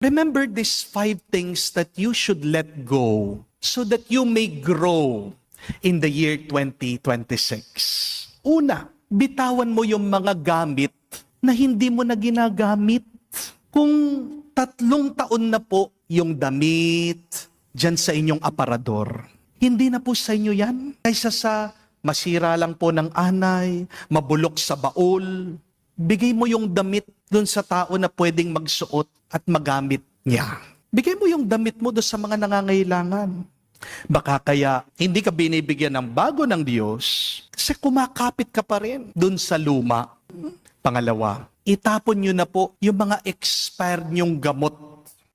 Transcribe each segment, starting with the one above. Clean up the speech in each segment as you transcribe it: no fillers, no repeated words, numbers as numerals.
Remember these 5 things that you should let go so that you may grow in the year 2026. Una, bitawan mo yung mga gamit na hindi mo na ginagamit. Kung 3 taon na po yung damit dyan sa inyong aparador, hindi na po sa inyo yan. Kaysa sa masira lang po ng anay, mabulok sa baul, bigay mo yung damit dun sa tao na pwedeng magsuot at magamit niya. Bigay mo yung damit mo dun sa mga nangangailangan. Baka kaya hindi ka binibigyan ng bago ng Diyos kasi kumakapit ka pa rin dun sa luma. Pangalawa, itapon nyo na po yung mga expired nyong gamot.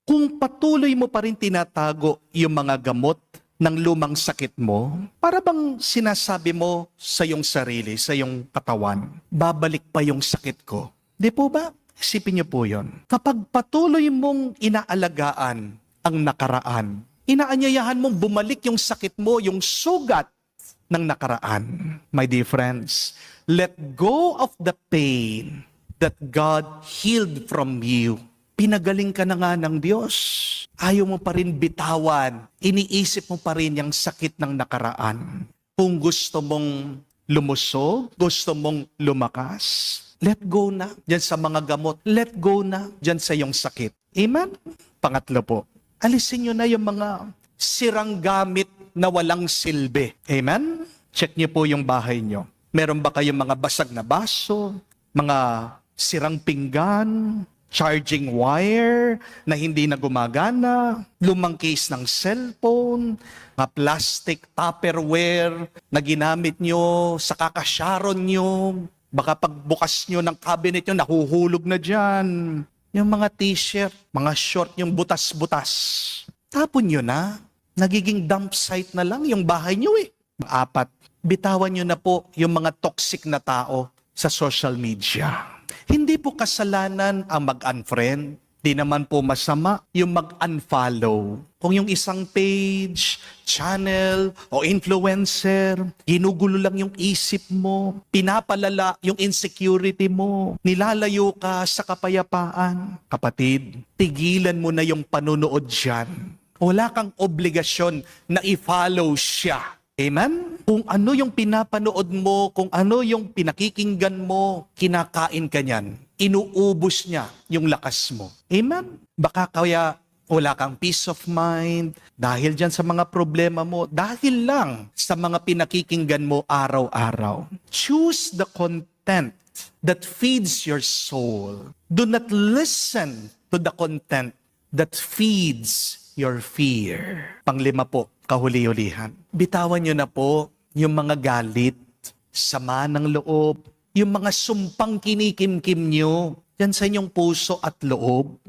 Kung patuloy mo pa rin tinatago yung mga gamot ng lumang sakit mo, para bang sinasabi mo sa iyong sarili, sa iyong katawan, babalik pa yung sakit ko. Di po ba? Isipin niyo po yun. Kapag patuloy mong inaalagaan ang nakaraan, inaanyayahan mong bumalik yung sakit mo, yung sugat ng nakaraan. My dear friends, let go of the pain that God healed from you. Pinagaling ka na nga ng Diyos. Ayaw mo pa rin bitawan. Iniisip mo pa rin yung sakit ng nakaraan. Kung gusto mong lumusog, gusto mong lumakas, let go na dyan sa mga gamot. Let go na dyan sa iyong sakit. Amen? Pangatlo po, alisin nyo na yung mga sirang gamit na walang silbi. Amen? Check nyo po yung bahay nyo. Meron ba kayong mga basag na baso, mga sirang pinggan, charging wire na hindi na gumagana, lumang case ng cellphone, mga plastic tupperware na ginamit nyo sa kakasyaron nyo, baka pagbukas nyo ng cabinet nyo, nahuhulog na dyan. Yung mga t-shirt, mga short, yung butas-butas. Tapon nyo na. Nagiging dump site na lang yung bahay nyo eh. 4, bitawan nyo na po yung mga toxic na tao sa social media. Hindi po kasalanan ang mag-unfriend. Di naman po masama yung mag-unfollow. Kung yung isang page, channel, o influencer, ginugulo lang yung isip mo, pinapalala yung insecurity mo, nilalayo ka sa kapayapaan. Kapatid, tigilan mo na yung panunood dyan. Wala kang obligasyon na i-follow siya. Amen? Kung ano yung pinapanood mo, kung ano yung pinakikinggan mo, kinakain ka niyan. Inuubos niya yung lakas mo. Amen? Baka kaya wala kang peace of mind dahil dyan sa mga problema mo, dahil lang sa mga pinakikinggan mo araw-araw. Choose the content that feeds your soul. Do not listen to the content that feeds your fear. 5 po, kahuli-hulihan. Bitawan nyo na po yung mga galit, sama ng loob, yung mga sumpang kinikimkim nyo, yan sa inyong puso at loob.